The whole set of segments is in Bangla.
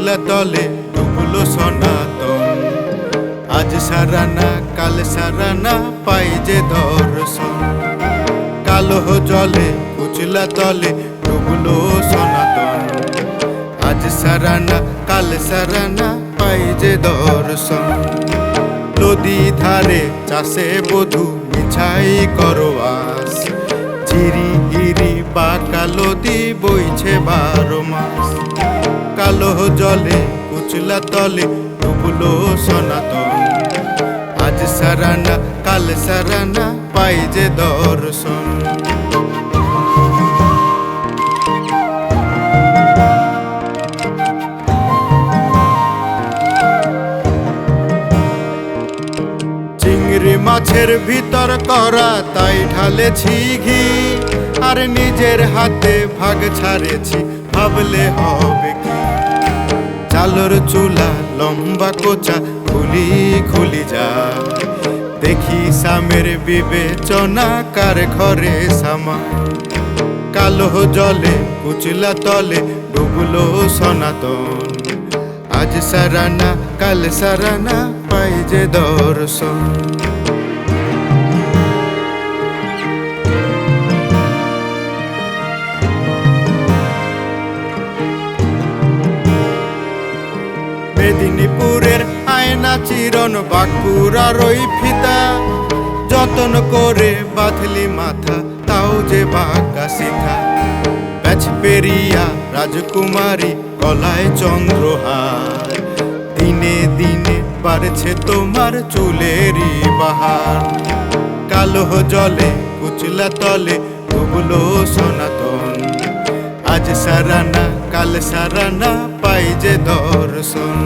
কুচলা তলে ডুবলো সনাতন। আজ সারানা কাল সারানা পাই যে দর্শন। কালো জলে কুচলা তলে ডুবলো সনাতন। আজ সারানা কাল সারানা পাই যে দর্শন। নদী ধারে চাষে বধূ মিছাই করোয়াস। ঝিরি হিরি বা কালদি বইছে 12 মাস। কালো জলে কুচলা তলে ডুবলো সনাতন। আজ সারানা কাল সারানা পাই যে দর্শন। চিংড়ি মাছের ভিতর করা তাই ঢালেছি ঘি। আর নিজের হাতে ভাগ ছাড়েছি ভাবলে হবে কি। চালর চুলা লম্বা কোচা খুলি খুলি যা। দেখি সামের বিবেচনা কার ঘরে সামা। কালো জলে কুচলা তলে ডুবলো সনাতন। আজ সারানা কাল সারানা পাই যে দর্শন। মেদিনীপুরের আয়না চিরন বাঁকুড়ার ওই ফিতা। যতন করে বাঁধলি মাথা তাও যে বাঁকা শিখা। ব্যাচ পেরিয়া রাজকুমারী গলায় চন্দ্রহার। দিনে দিনে বাড়ছে তোমার চুলেরই বাহার। কালো জলে কুচলা তলে ডুবলো সনাতন। আজ সারানা কাল সারানা পাই যে দর্শন।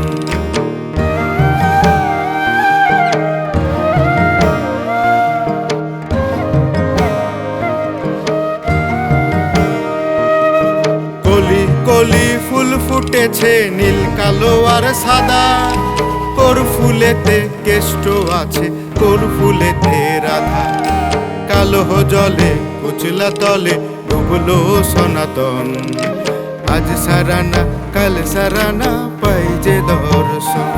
কলি কলি ফুল ফুটেছে নীল কালো আর সাদা। কোর ফুলেতে কেষ্ট আছে কোর ফুলেতে রাধা। কালো জলে কুচলা তলে ডুবলো সনাতন। আজ সারানা কাল সারানা পাই যে দর্শন।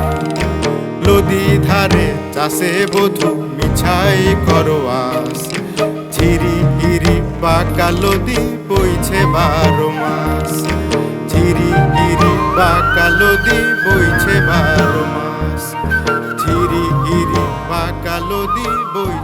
নদী ধারে চাষে বধূ মিছাই করোয়াস। ঝিরি হিরি বা কালদি বইছে 12 মাস। ঝিরি হিরি বা কালদি বইছে 12 মাস। ঝিরি হিরি বা কালদি বইছে